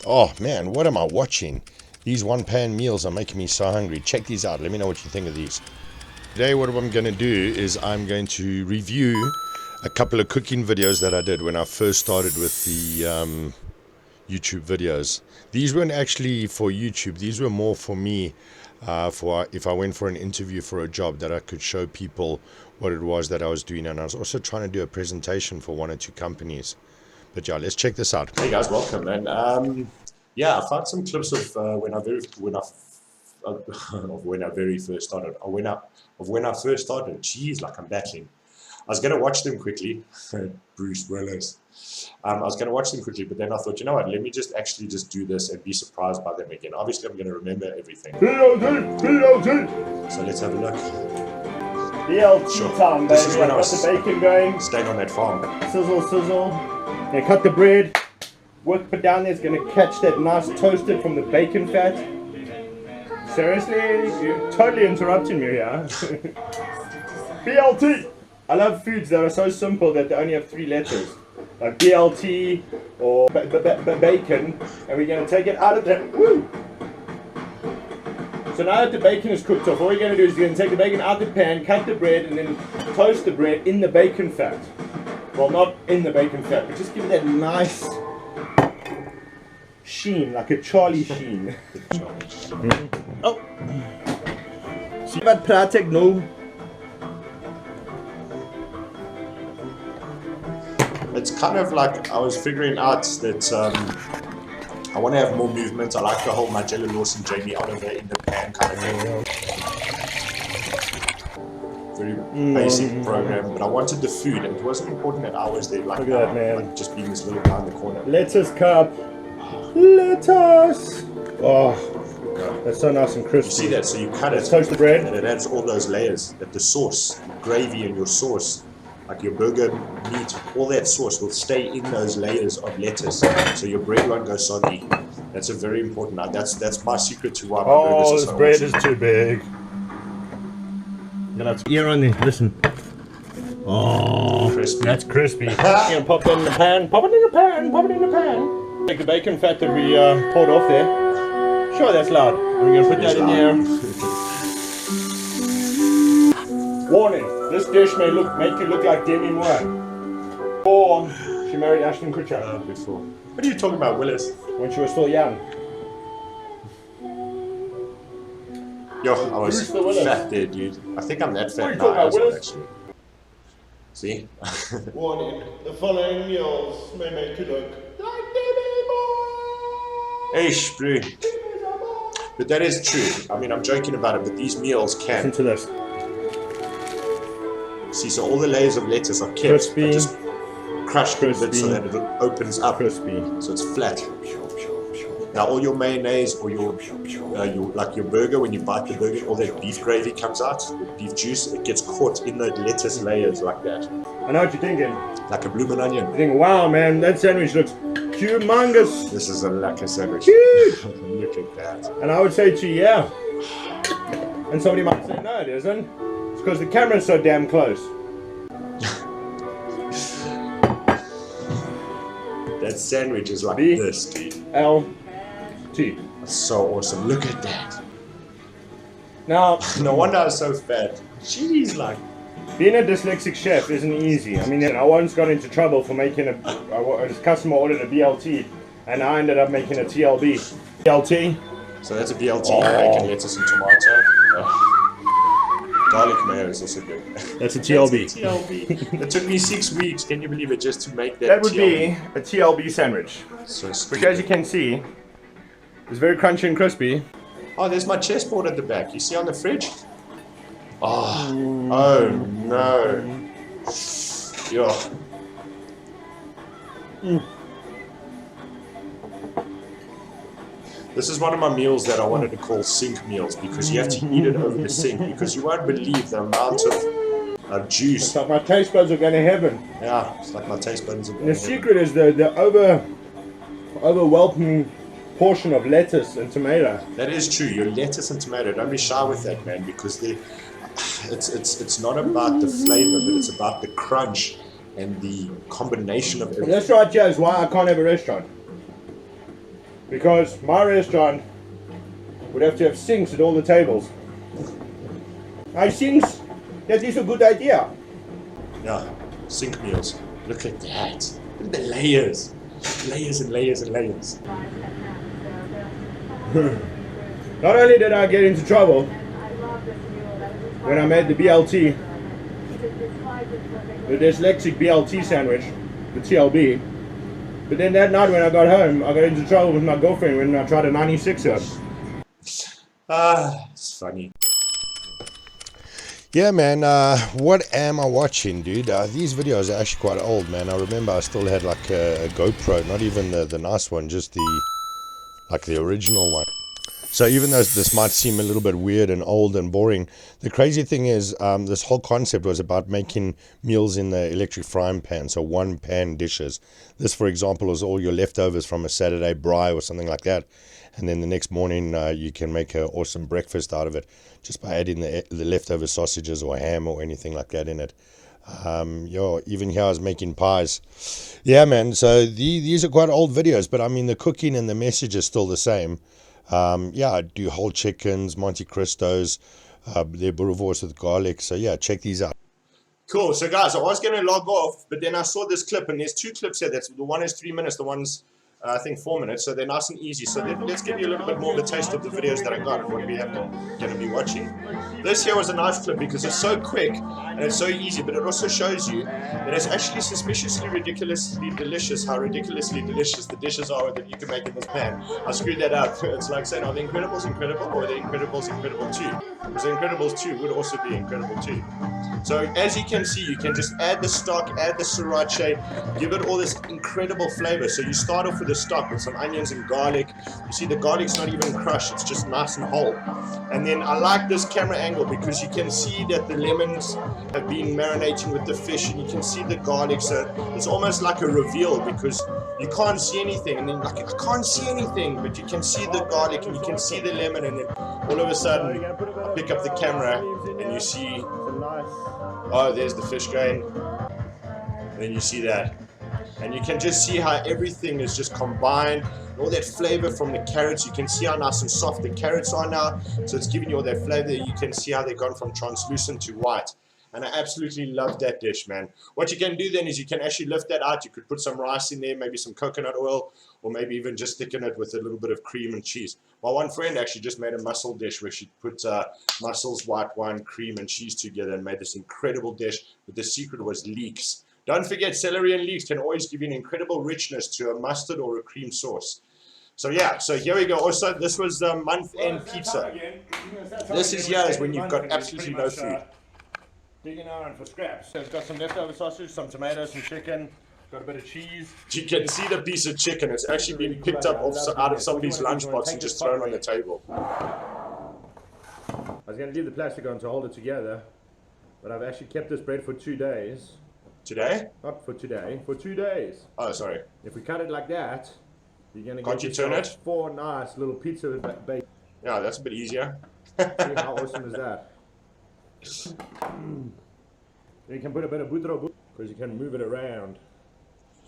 Oh man, what am I watching? These one-pan meals are making me so hungry. Check these out. Let me know what you think of these. Today what I'm going to do is I'm going to review a couple of cooking videos that I did when I first started with the YouTube videos. These weren't actually for YouTube. These were more for me, for if I went for an interview for a job, that I could show people what it was that I was doing. And I was also trying to do a presentation for one or two companies. But yeah, let's check this out. Hey guys, welcome. And yeah, I found some clips of when I very first started. When I first started. Jeez, like I'm battling. I was going to watch them quickly. Bruce Willis. I was going to watch them quickly, but then I thought, you know what? Let me just do this and be surprised by them again. Obviously, I'm going to remember everything. BLT. So let's have a look. BLT time, baby. This is when I was got the bacon going. Staying on that farm. Sizzle, sizzle. Now cut the bread. Work it down there. It's going to catch that nice toasted from the bacon fat. Seriously? You're totally interrupting me here. BLT. I love foods that are so simple that they only have 3 letters. Like BLT or bacon. And we're going to take it out of the... Woo! So now that the bacon is cooked off, all you're going to do is you're going to take the bacon out of the pan, cut the bread, and then toast the bread in the bacon fat. Well, not in the bacon fat, but just give it that nice sheen, like a Charlie sheen. Oh! See what pratek no? It's kind of like I was figuring out that I want to have more movement. I like the whole Magella Lawson, Jamie Oliver in the pan kind of thing. Very basic program, but I wanted the food, and it wasn't important that I was there. Like, look at that, man. Like just being this little guy in the corner. Lettuce cup. Lettuce. Oh, that's so nice and crispy. You see that? So you cut it. Toast the bread. And it adds all those layers. That the sauce, gravy, and your sauce, like your burger meat, all that sauce will stay in those layers of lettuce, so your bread won't go soggy. That's a very important. That's my secret to why my burgers are so this bread awesome. is too big. You're gonna have to ear on there. Listen. Oh, Crispy. that's crispy. You're gonna pop that in the pan. Pop it in the pan. Pop it in the pan. Take the bacon fat that we poured off there. Sure, that's loud. And we're gonna put that in there. Warning: this dish may make you look like Demi Moore. Or she married Ashton Kutcher Before. What are you talking about, Willis? when she was still young. Yo, I was Bruce the Willis. fat there, dude. I think I'm that What are fat you now. talking about, as well, Willis? actually. See? Warning: the following meals may make you look like Demi Moore. Eish, bro. But that is true. I mean, I'm joking about it, but these meals can. Listen to this. See, so all the layers of lettuce are kept. Crispy. I just crushed it a bit Crispy. so that it opens up. Crispy. So it's flat. Now all your mayonnaise or your like your burger, when you bite the burger, all that beef gravy comes out, the beef juice, it gets caught in the lettuce layers like that. I know what you're thinking. Like a bloomin' onion. You're thinking, wow, man, that sandwich looks humongous. This is a lacquer sandwich. Huge. Look at that. And I would say to you, yeah. And somebody might say, no, it isn't. It's because the camera's so damn close. That sandwich is like B- this, dude. L-T. That's so awesome. Look at that. Now, No wonder I was so fat. Jeez, like. being a dyslexic chef isn't easy. I mean, I once got into trouble for making a customer ordered a BLT, and I ended up making a TLB. BLT. So that's a BLT, bacon, lettuce, and tomato. Garlic mayo is also good. That's a TLB. TLB. It took me 6 weeks, can you believe it, just to make that That would TLB. be a TLB sandwich, So which, stupid. as you can see, is very crunchy and crispy. Oh, there's my chessboard at the back. You see on the fridge? Oh, oh no. Yeah. This is one of my meals that I wanted to call sink meals, because you have to eat it over the sink, because you won't believe the amount of juice. It's like my taste buds are going to heaven. Yeah, it's like my taste buds. And the secret is the overwhelming portion of lettuce and tomato. That is true. Your lettuce and tomato. Don't be shy with that, man, because it's not about the flavor, but it's about the crunch and the combination of everything. That's right, Jazz. Why I can't have a restaurant. Because my restaurant would have to have sinks at all the tables. I sinks, that is a good idea. Yeah, sink meals. Look at that. Look at the layers. Layers and layers and layers. Not only did I get into trouble when I made the BLT, the dyslexic BLT sandwich, the TLB, but then that night when I got home, I got into trouble with my girlfriend when I tried a 96er. Ah, it's funny. Yeah, man, what am I watching, dude? These videos are actually quite old, man. I remember I still had like a GoPro, not even the nice one, just the original one. So even though this might seem a little bit weird and old and boring, the crazy thing is this whole concept was about making meals in the electric frying pan, so one pan dishes. This, for example, was all your leftovers from a Saturday braai or something like that. And then the next morning you can make an awesome breakfast out of it just by adding the leftover sausages or ham or anything like that in it. Even here I was making pies. Yeah, man, so these are quite old videos, but I mean the cooking and the message is still the same. I do whole chickens, Monte Cristos, they're boerewors with garlic. So yeah, check these out. Cool. So guys, I was going to log off, but then I saw this clip, and there's two clips here. The one is 3 minutes, the one's I think 4 minutes. So they're nice and easy. So let's give you a little bit more of a taste of the videos that I got and what we have going to be watching. This here was a nice clip because it's so quick and it's so easy, but it also shows you that it's actually suspiciously ridiculously delicious. How ridiculously delicious the dishes are that you can make in this pan. I screwed that up. It's like saying, are the Incredibles incredible or are the Incredibles incredible too? Because the Incredibles 2 would also be incredible too. So as you can see, you can just add the stock, add the sriracha, give it all this incredible flavor. So you start off with the stock with some onions and garlic. You see the garlic's not even crushed, it's just nice and whole. And then I like this camera angle because you can see that the lemons have been marinating with the fish and you can see the garlic. So it's almost like a reveal because you can't see anything. And then like, I can't see anything, but you can see the garlic and you can see the lemon, and then all of a sudden I pick up the camera and you see, oh, there's the fish going, and then you see that, and you can just see how everything is just combined, and all that flavor from the carrots. You can see how nice and soft the carrots are now, so it's giving you all that flavor. You can see how they've gone from translucent to white, and I absolutely love that dish, man. What you can do then is you can actually lift that out. You could put some rice in there, maybe some coconut oil, or maybe even just thicken it with a little bit of cream and cheese. My one friend actually just made a mussel dish where she put mussels, white wine, cream, and cheese together and made this incredible dish, but the secret was leeks. Don't forget, celery and leeks can always give you an incredible richness to a mustard or a cream sauce. So yeah, so here we go. Also, this was the month-end pizza. This is when you've got absolutely no food. Digging around for scraps. So it's got some leftover sausage, some tomatoes, some chicken, got a bit of cheese. You can see the piece of chicken. It's actually been picked up out of somebody's lunchbox and just thrown on the table. I was going to leave the plastic on to hold it together, but I've actually kept this bread for 2 days. Today? Not for today, for 2 days. Oh, sorry. If we cut it like that, you're going to Can't get you turn it? 4 nice little pizza bacon. Yeah, that's a bit easier. See how awesome is that? You can put a bit of boudreau because you can move it around.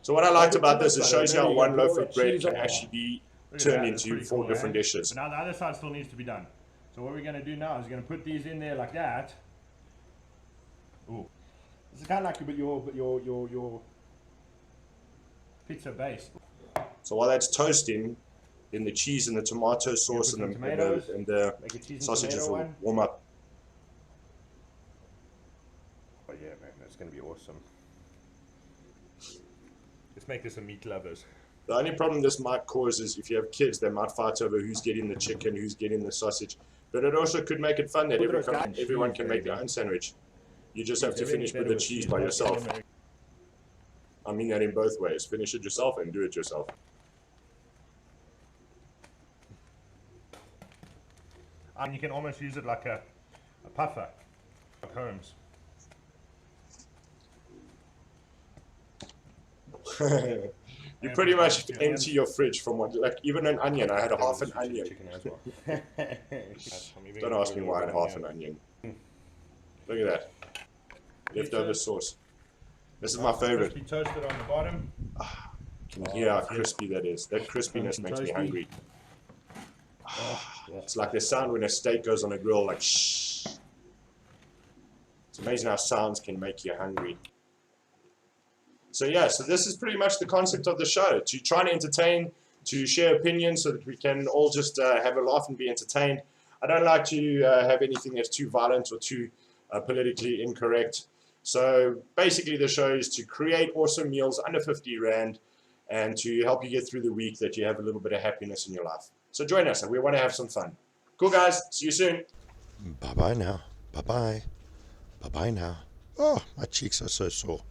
So what I liked about this, it shows you how one loaf of bread can actually be turned into 4 different dishes. But now the other side still needs to be done. So what we're going to do now is we're going to put these in there like that. Ooh. This is kind of like your pizza base. So while that's toasting, then the cheese and the tomato sauce and the sausages will warm up. Oh yeah, man, that's going to be awesome. Let's make this a meat lovers. The only problem this might cause is if you have kids, they might fight over who's getting the chicken, who's getting the sausage. But it also could make it fun that everyone can make their own sandwich. You just have to finish with the cheese by yourself. I mean that in both ways. Finish it yourself and do it yourself. And you can almost use it like a puffer, like Holmes. You pretty much empty your fridge from what, like even an onion. I had half an onion. Don't ask me why I had half an onion. Look at that. Leftover sauce. This is my favorite. Crispy toasted on the bottom. You can hear how crispy that is. That crispiness makes me hungry. It's like the sound when a steak goes on a grill, like shh. It's amazing how sounds can make you hungry. So yeah, so this is pretty much the concept of the show, to try and entertain, to share opinions so that we can all just have a laugh and be entertained. I don't like to have anything that's too violent or too politically incorrect. So basically the show is to create awesome meals under 50 Rand and to help you get through the week, that you have a little bit of happiness in your life. So join us and we want to have some fun. Cool guys, see you soon. Bye-bye now. Bye-bye. Bye-bye now. Oh, my cheeks are so sore.